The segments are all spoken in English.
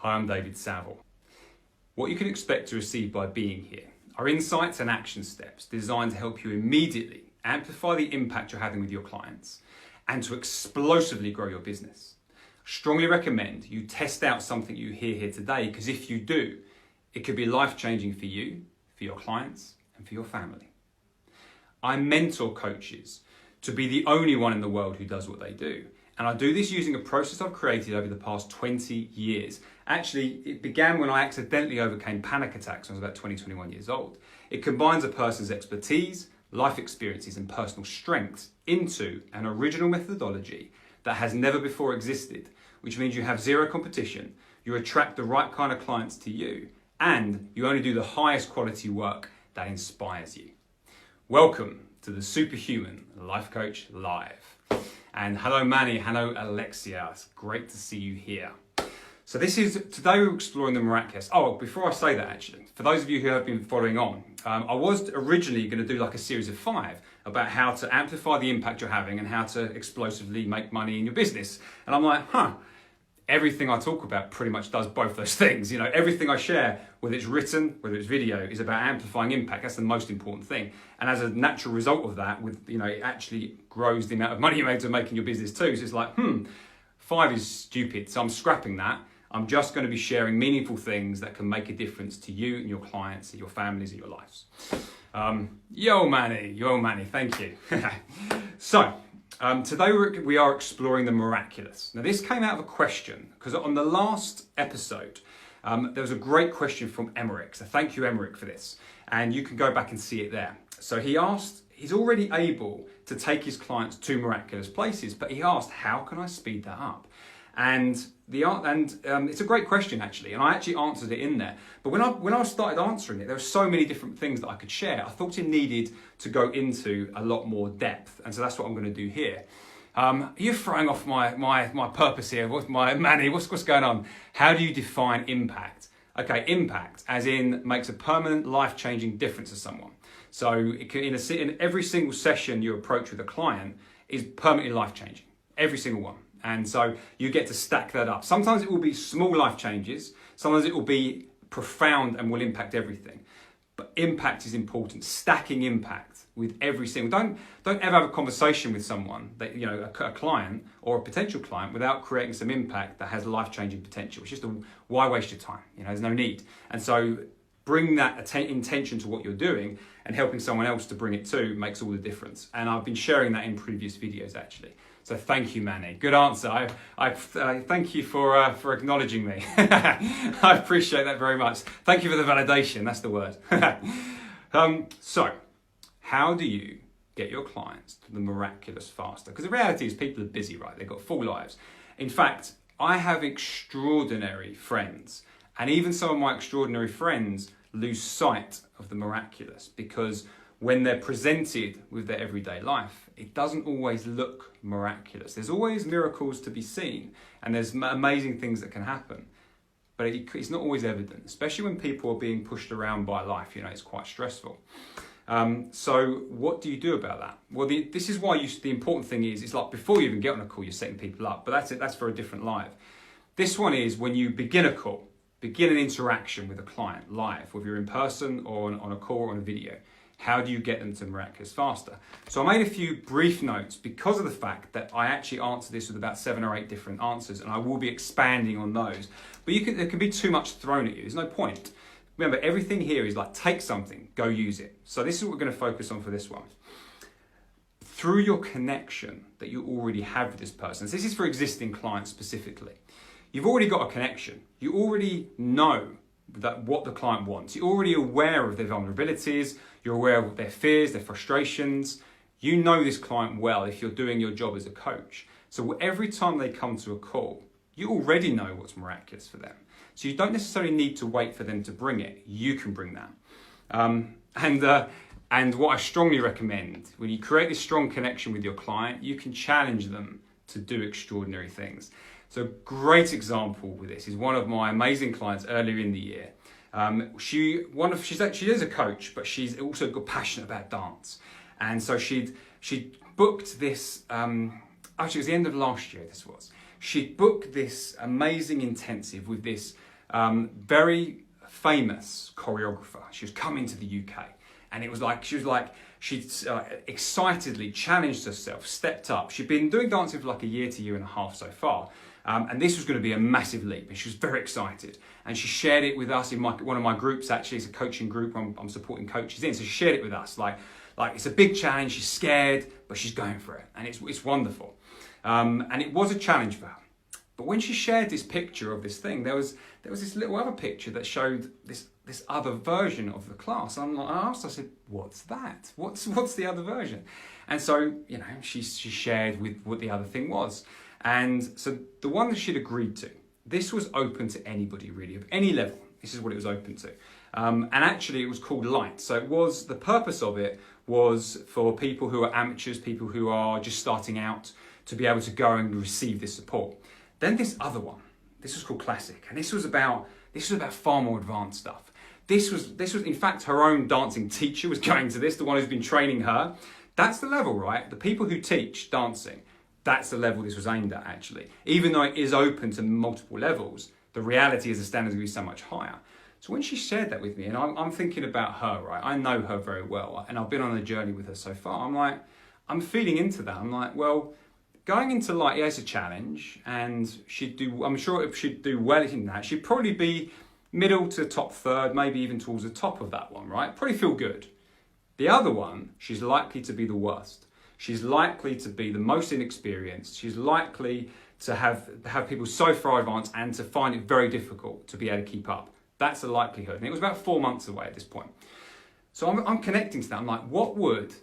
Hi, I'm David Saville. What you can expect to receive by being here are insights and action steps designed to help you immediately amplify the impact you're having with your clients and to explosively grow your business. I strongly recommend you test out something you hear here today, because if you do, it could be life-changing for you, for your clients, and for your family. I mentor coaches to be the only one in the world who does what they do. And I do this using a process I've created over the past 20 years. Actually, it began when I accidentally overcame panic attacks when I was about 20, 21 years old. It combines a person's expertise, life experiences, and personal strengths into an original methodology that has never before existed, which means you have zero competition, you attract the right kind of clients to you, and you only do the highest quality work that inspires you. Welcome to the Superhuman Life Coach Live. And hello Manny, hello Alexia, it's great to see you here. So today we're exploring the miraculous. Oh, before I say that actually, for those of you who have been following on, I was originally going to do like a series of 5 about how to amplify the impact you're having and how to explosively make money in your business. And I'm like, everything I talk about pretty much does both those things. You know, everything I share, whether it's written, whether it's video, is about amplifying impact. That's the most important thing. And as a natural result of that, it actually grows the amount of money you're able to make in your business too. So it's like, 5 is stupid. So I'm scrapping that. I'm just going to be sharing meaningful things that can make a difference to you and your clients and your families and your lives. Yo Manny, thank you. So, today we are exploring the miraculous. Now this came out of a question, because on the last episode, there was a great question from Emmerich. So thank you, Emmerich, for this. And you can go back and see it there. So he asked, he's already able to take his clients to miraculous places, but he asked, how can I speed that up? And it's a great question actually, and I actually answered it in there. But when I started answering it, there were so many different things that I could share. I thought it needed to go into a lot more depth, and so that's what I'm going to do here. You're throwing off my purpose here. Manny? What's going on? How do you define impact? Okay, impact as in makes a permanent, life-changing difference to someone. So it can, in every single session you approach with a client is permanently life-changing, every single one. And so you get to stack that up. Sometimes it will be small life changes. Sometimes it will be profound and will impact everything. But impact is important. Stacking impact with every single. Don't ever have a conversation with someone that a client or a potential client without creating some impact that has life-changing potential. It's just why waste your time? There's no need. And so bring that intention to what you're doing, and helping someone else to bring it to makes all the difference. And I've been sharing that in previous videos actually. So thank you, Manny. Good answer. I thank you for acknowledging me. I appreciate that very much. Thank you for the validation. That's the word. So how do you get your clients to the miraculous faster? Because the reality is people are busy, right? They've got full lives. In fact, I have extraordinary friends, and even some of my extraordinary friends lose sight of the miraculous because when they're presented with their everyday life, it doesn't always look miraculous. There's always miracles to be seen, and there's amazing things that can happen, but it's not always evident, especially when people are being pushed around by life. It's quite stressful. So what do you do about that? Well, this is why the important thing is, it's like before you even get on a call, you're setting people up, but that's it. That's for a different live. This one is when you begin a call, begin an interaction with a client live, whether you're in person or on a call or on a video. How do you get them to miraculous faster? So I made a few brief notes because of the fact that I actually answered this with about 7 or 8 different answers, and I will be expanding on those. But there can be too much thrown at you. There's no point. Remember, everything here is like, take something, go use it. So this is what we're going to focus on for this one. Through your connection that you already have with this person. So this is for existing clients specifically. You've already got a connection. You already know what the client wants. You're already aware of their vulnerabilities. You're aware of their fears, their frustrations. You know this client well if you're doing your job as a coach. So every time they come to a call, you already know what's miraculous for them. So you don't necessarily need to wait for them to bring it. You can bring that. And what I strongly recommend, when you create this strong connection with your client, you can challenge them to do extraordinary things. So great example with this is one of my amazing clients earlier in the year. She is a coach, but she's also got passionate about dance. And so she'd booked this, actually it was the end of last year this was. She booked this amazing intensive with this very famous choreographer. She was coming to the UK, and it was like she'd excitedly challenged herself, stepped up. She'd been doing dancing for like a year to year and a half so far, and this was going to be a massive leap, and she was very excited. And she shared it with us in one of my groups. Actually, it's a coaching group I'm supporting coaches in. So she shared it with us, like it's a big challenge. She's scared, but she's going for it, and it's wonderful. And it was a challenge for her. But when she shared this picture of this thing, there was this little other picture that showed this other version of the class. I asked, I said, "What's that? What's the other version?" And so, she shared with what the other thing was. And so the one that she'd agreed to, this was open to anybody really, of any level. This is what it was open to. And actually it was called Light. So the purpose of it was for people who are amateurs, people who are just starting out, to be able to go and receive this support. Then this other one, this was called Classic, and this was about far more advanced stuff. This was in fact her own dancing teacher was going to this, the one who's been training her. That's the level, right? The people who teach dancing, that's the level this was aimed at actually. Even though it is open to multiple levels, the reality is the standards will be so much higher. So when she shared that with me, and I'm thinking about her, right? I know her very well, and I've been on a journey with her so far. I'm feeding into that. I'm like, well, going into Light, it's a challenge, and I'm sure if she'd do well in that, she'd probably be middle to top third, maybe even towards the top of that one, right? Probably feel good. The other one, she's likely to be the worst. She's likely to be the most inexperienced. She's likely to have people so far advanced and to find it very difficult to be able to keep up. That's the likelihood. And it was about 4 months away at this point. So I'm connecting to that. I'm like, what would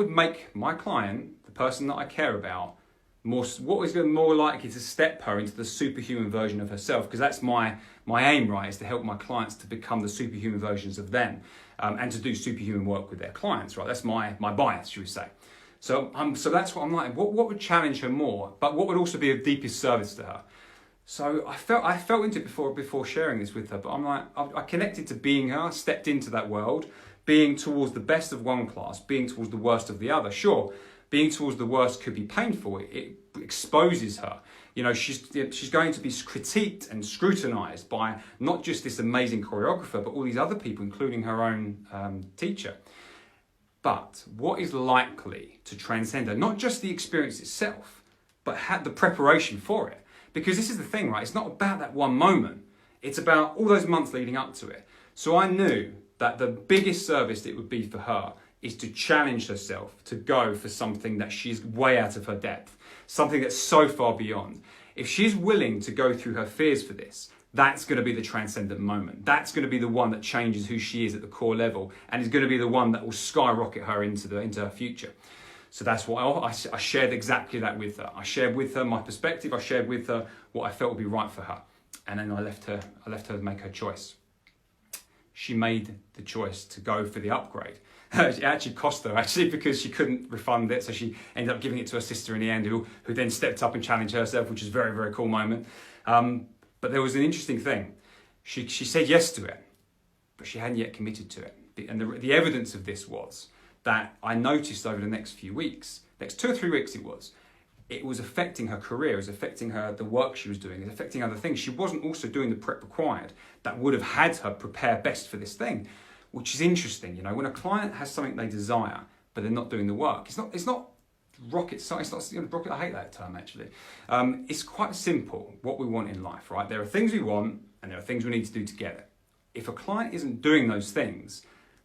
make my client, the person that I care about, what is more likely to step her into the superhuman version of herself? Because that's my aim, right, is to help my clients to become the superhuman versions of them, and to do superhuman work with their clients, right? That's my bias, should we say. So that's what I'm like, what would challenge her more, but what would also be of deepest service to her? So I felt into it before sharing this with her, but I'm like, I connected to being her, stepped into that world, being towards the best of one class, being towards the worst of the other. Sure, being towards the worst could be painful. It exposes her. She's going to be critiqued and scrutinized by not just this amazing choreographer, but all these other people, including her own teacher. But what is likely to transcend her? Not just the experience itself, but the preparation for it. Because this is the thing, right? It's not about that one moment. It's about all those months leading up to it. So I knew that the biggest service it would be for her is to challenge herself to go for something that she's way out of her depth, something that's so far beyond. If she's willing to go through her fears for this, that's going to be the transcendent moment. That's going to be the one that changes who she is at the core level, and is going to be the one that will skyrocket her into her future. So that's why I shared exactly that with her. I shared with her my perspective. I shared with her what I felt would be right for her, and then I left her make her choice. She made the choice to go for the upgrade. It actually cost her, because she couldn't refund it, so she ended up giving it to her sister in the end, who then stepped up and challenged herself, which is a very, very cool moment. But there was an interesting thing. She said yes to it, but she hadn't yet committed to it. And the evidence of this was that I noticed over the next few weeks, next 2 or 3 weeks it was affecting her career, it was affecting her, the work she was doing, it was affecting other things. She wasn't also doing the prep required that would have had her prepare best for this thing, which is interesting. When a client has something they desire, but they're not doing the work, it's not rocket science, it's not rocket, I hate that term actually. It's quite simple what we want in life, right? There are things we want and there are things we need to do to get it. If a client isn't doing those things,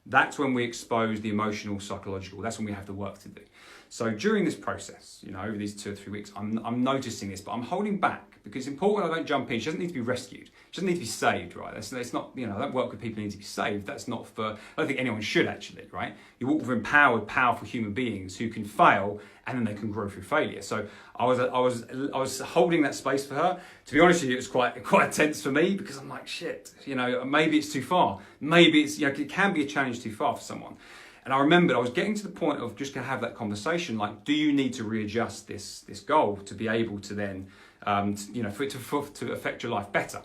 that's when we expose the emotional, psychological, that's when we have the work to do. So during this process, over these 2 or 3 weeks, I'm noticing this, but I'm holding back because it's important I don't jump in. She doesn't need to be rescued. She doesn't need to be saved, right? It's not, I don't work with people who need to be saved. That's not I don't think anyone should actually, right? You work with empowered, powerful human beings who can fail and then they can grow through failure. So I was holding that space for her. To be honest with you, it was quite tense for me because I'm like, shit, maybe it's too far. Maybe it's, it can be a challenge too far for someone. And I remembered I was getting to the point of just going to have that conversation, like, do you need to readjust this goal to be able to then, for it to affect your life better?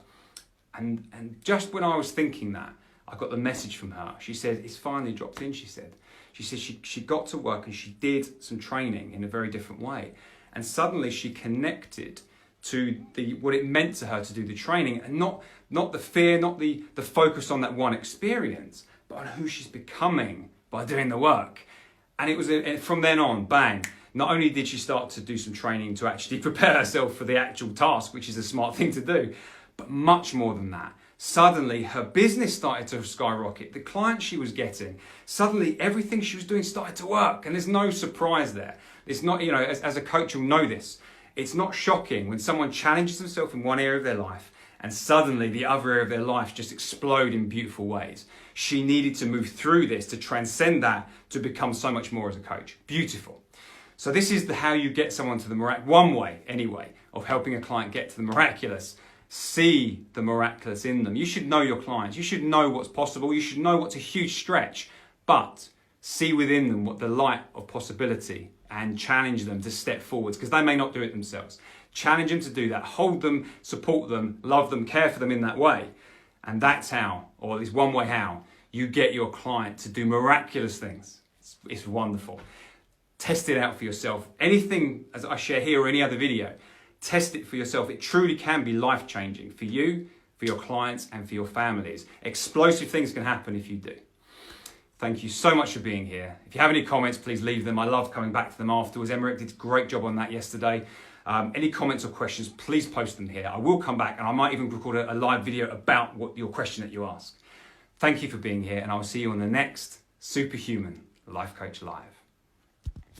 And just when I was thinking that, I got the message from her. She said, it's finally dropped in, she said. She said she got to work and she did some training in a very different way. And suddenly she connected to what it meant to her to do the training, and not the fear, not the focus on that one experience, but on who she's becoming by doing the work. And it was from then on, bang. Not only did she start to do some training to actually prepare herself for the actual task, which is a smart thing to do, but much more than that. Suddenly, her business started to skyrocket. The clients she was getting, suddenly everything she was doing started to work. And there's no surprise there. It's not, as a coach, you'll know this. It's not shocking when someone challenges themselves in one area of their life and suddenly the other area of their life just explode in beautiful ways. She needed to move through this to transcend that, to become so much more as a coach. Beautiful. So this is how you get someone to the miraculous, one way anyway, of helping a client get to the miraculous. See the miraculous in them. You should know your clients. You should know what's possible. You should know what's a huge stretch, but see within them what the light of possibility and challenge them to step forwards, because they may not do it themselves. Challenge them to do that. Hold them, support them, love them, care for them in that way. And that's how, or at least one way how, you get your client to do miraculous things. It's wonderful. Test it out for yourself. Anything as I share here or any other video, test it for yourself. It truly can be life-changing for you, for your clients, and for your families. Explosive things can happen if you do. Thank you so much for being here. If you have any comments, please leave them. I love coming back to them afterwards. Emmerich did a great job on that yesterday. Any comments or questions, please post them here. I will come back and I might even record a live video about your question that you ask. Thank you for being here, and I will see you on the next Superhuman Life Coach Live.